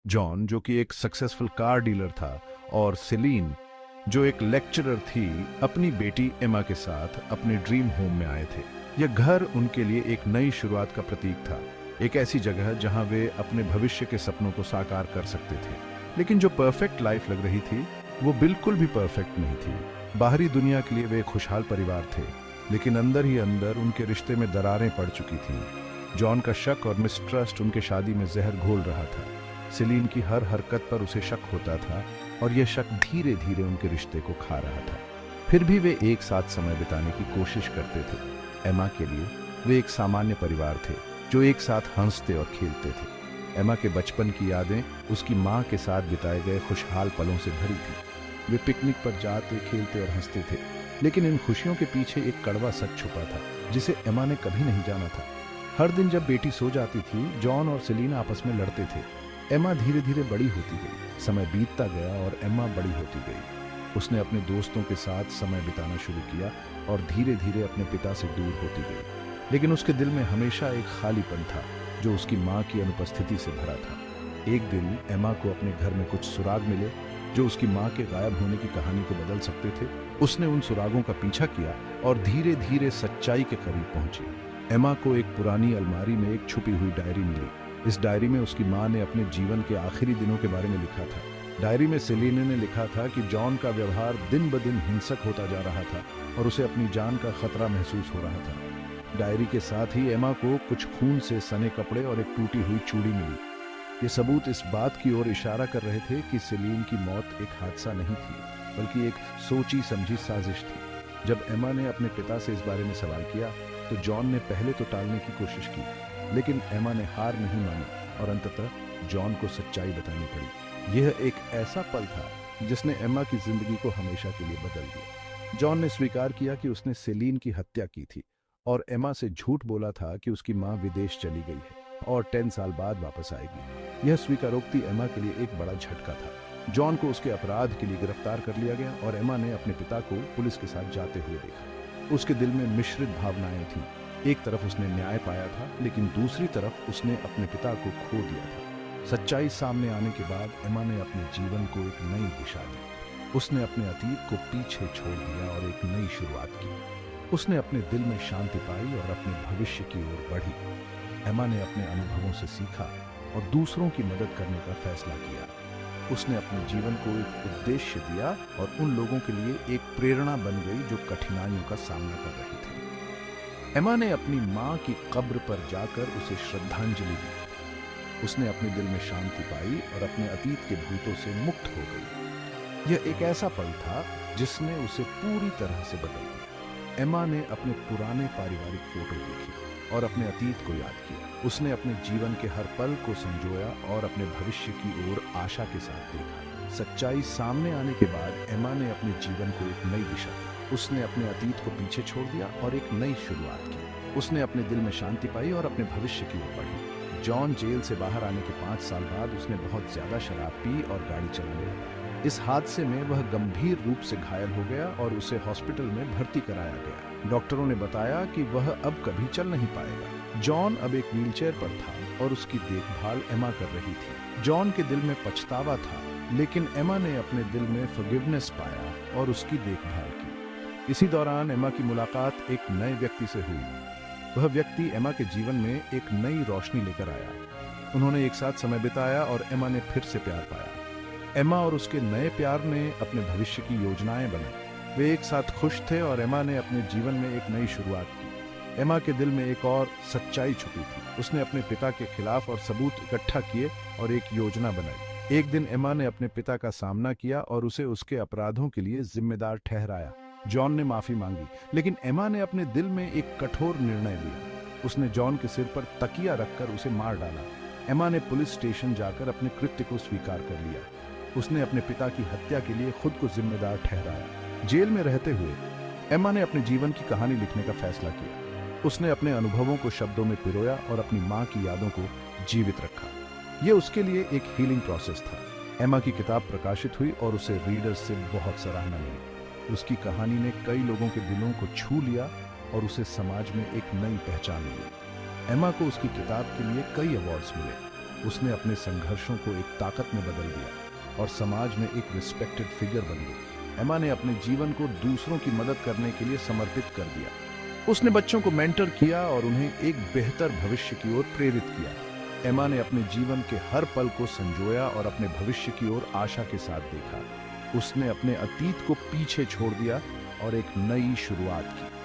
John, जो कि एक सक्सेसफुल कार डीलर था, और सेलीन, जो एक लेक्चरर थी, अपनी बेटी एमा के साथ अपने ड्रीम होम में आए थे। यह घर उनके लिए एक नई शुरुआत का प्रतीक था, एक ऐसी जगह जहां वे अपने भविष्य के सपनों को साकार कर सकते थे। लेकिन जो परफेक्ट लाइफ लग रही थी, वो बिल्कुल भी परफेक्ट नहीं थी। बाहरी दुनिया के लिए वे एक खुशहाल परिवार थे, लेकिन अंदर ही अंदर उनके रिश्ते में दरारें पड़ चुकी थीं। जॉन का शक और मिसट्रस्ट उनके शादी में जहर घोल रहा था। सेलीन की हर हरकत पर उसे शक होता था, और यह शक धीरे धीरे उनके रिश्ते को खा रहा था। फिर भी वे एक साथ समय बिताने की कोशिश करते थे। एमा के लिए वे एक सामान्य परिवार थे, जो एक साथ हंसते और खेलते थे। एमा के बचपन की यादें उसकी माँ के साथ बिताए गए खुशहाल पलों से भरी थी। वे पिकनिक पर जाते, खेलते और हंसते थे, लेकिन इन खुशियों के पीछे एक कड़वा सच छुपा था, जिसे एमा ने कभी नहीं जाना था। हर दिन जब बेटी सो जाती थी, जॉन और सेलीना आपस में लड़ते थे। एमा धीरे धीरे बड़ी होती गई, समय बीतता गया और एमा बड़ी होती गई। उसने अपने दोस्तों के साथ समय बिताना शुरू किया और धीरे धीरे अपने पिता से दूर होती गई। लेकिन उसके दिल में हमेशा एक खालीपन था, जो उसकी माँ की अनुपस्थिति से भरा था। एक दिन एमा को अपने घर में कुछ सुराग मिले, जो उसकी माँ के गायब होने की कहानी को बदल सकते थे। उसने उन सुरागों का पीछा किया और धीरे धीरे सच्चाई के करीब पहुंची। एमा को एक पुरानी अलमारी में एक छुपी हुई डायरी मिली। इस डायरी में उसकी माँ ने अपने जीवन के आखिरी दिनों के बारे में लिखा था। डायरी में सेलीना ने लिखा था कि जॉन का व्यवहार दिन ब दिन हिंसक होता जा रहा था और उसे अपनी जान का खतरा महसूस हो रहा था। डायरी के साथ ही एमा को कुछ खून से सने कपड़े और एक टूटी हुई चूड़ी मिली। ये सबूत इस बात की ओर इशारा कर रहे थे कि सेलीन की मौत एक हादसा नहीं थी, बल्कि एक सोची समझी साजिश थी। जब एमा ने अपने पिता से इस बारे में सवाल किया, तो जॉन ने पहले तो टालने की कोशिश की, लेकिन एमा ने हार नहीं मानी और अंततः जॉन को सच्चाई बतानी पड़ी। यह एक ऐसा पल था जिसने एमा की जिंदगी को हमेशा के लिए बदल दिया। जॉन ने स्वीकार किया कि उसने सेलीन की हत्या की थी और एमा से झूठ बोला था कि उसकी माँ विदेश चली गई है और 10 साल बाद वापस आएगी। यह स्वीकारोक्ति एमा के लिए एक बड़ा झटका था। जॉन को उसके अपराध के लिए गिरफ्तार कर लिया गया और एमा ने अपने पिता को पुलिस के साथ जाते हुए देखा। उसके दिल में मिश्रित भावनाएं थीं। एक तरफ उसने न्याय पाया था, लेकिन दूसरी तरफ उसने अपने पिता को खो दिया था। सच्चाई सामने आने के बाद एमा ने अपने जीवन को एक नई दिशा दी। उसने अपने अतीत को पीछे छोड़ दिया और एक नई शुरुआत की। उसने अपने दिल में शांति पाई और अपने भविष्य की ओर बढ़ी। एमा ने अपने अनुभवों से सीखा और दूसरों की मदद करने का फैसला किया। उसने अपने जीवन को एक उद्देश्य दिया और उन लोगों के लिए एक प्रेरणा बन गई जो कठिनाइयों का सामना कर रहे थे। एमा ने अपनी माँ की कब्र पर जाकर उसे श्रद्धांजलि दी। उसने अपने दिल में शांति पाई और अपने अतीत के भूतों से मुक्त हो गई। यह एक ऐसा पल था जिसने उसे पूरी तरह से बदल दिया। एमा ने अपने पुराने पारिवारिक फोटो देखे और अपने अतीत को याद किया। उसने अपने जीवन के हर पल को संजोया और अपने भविष्य की ओर आशा के साथ देखा। सच्चाई सामने आने के बाद एमा ने अपने जीवन को एक नई दिशा दी। उसने अपने अतीत को पीछे छोड़ दिया और एक नई शुरुआत की। उसने अपने दिल में शांति पाई और अपने भविष्य की ओर बढ़ी। जॉन जेल से बाहर आने के 5 साल बाद उसने बहुत ज्यादा शराब पी और गाड़ी चलाने लगा। इस हादसे में वह गंभीर रूप से घायल हो गया और उसे हॉस्पिटल में भर्ती कराया गया। डॉक्टरों ने बताया कि वह अब कभी चल नहीं पाएगा। जॉन अब एक व्हीलचेयर पर था और उसकी देखभाल एमा कर रही थी। जॉन के दिल में पछतावा था, लेकिन एमा ने अपने दिल में फॉरगिवनेस पाया और उसकी देखभाल की। इसी दौरान एमा की मुलाकात एक नए व्यक्ति से हुई। वह व्यक्ति एमा के जीवन में एक नई रोशनी लेकर आया। उन्होंने एक साथ समय बिताया और एमा ने फिर से प्यार पाया। एमा और उसके नए प्यार ने अपने भविष्य की योजनाएं बनाई। वे एक साथ खुश थे और एमा ने अपने जीवन में एक नई शुरुआत की। एमा के दिल में एक और सच्चाई छुपी थी। उसने अपने पिता के खिलाफ और सबूत इकट्ठा किए और एक योजना बनाई। एक दिन एमा ने अपने पिता का सामना किया और उसे उसके अपराधों के लिए जिम्मेदार ठहराया। जॉन ने माफी मांगी, लेकिन एमा ने अपने दिल में एक कठोर निर्णय लिया। उसने जॉन के सिर पर तकिया रखकर उसे मार डाला। एमा ने पुलिस स्टेशन जाकर अपने कृत्य को स्वीकार कर लिया। उसने अपने पिता की हत्या के लिए खुद को जिम्मेदार ठहराया। जेल में रहते हुए एमा ने अपने जीवन की कहानी लिखने का फैसला किया। उसने अपने अनुभवों को शब्दों में पिरोया और अपनी माँ की यादों को जीवित रखा। यह उसके लिए एक हीलिंग प्रोसेस था। एमा की किताब प्रकाशित हुई और उसे रीडर्स से बहुत सराहना मिली। उसकी कहानी ने कई लोगों के दिलों को छू लिया और उसे समाज में एक नई पहचान मिली। एमा को उसकी किताब के लिए कई अवार्ड्स मिले। उसने अपने संघर्षों को एक ताकत में बदल दिया और समाज में एक रिस्पेक्टेड फिगर बन गई। एमा ने अपने जीवन को दूसरों की मदद करने के लिए समर्पित कर दिया। उसने बच्चों को मेंटर किया और उन्हें एक बेहतर भविष्य की ओर प्रेरित किया। एमा ने अपने जीवन के हर पल को संजोया और अपने भविष्य की ओर आशा के साथ देखा। उसने अपने अतीत को पीछे छोड़ दिया और एक नई शुरुआत की।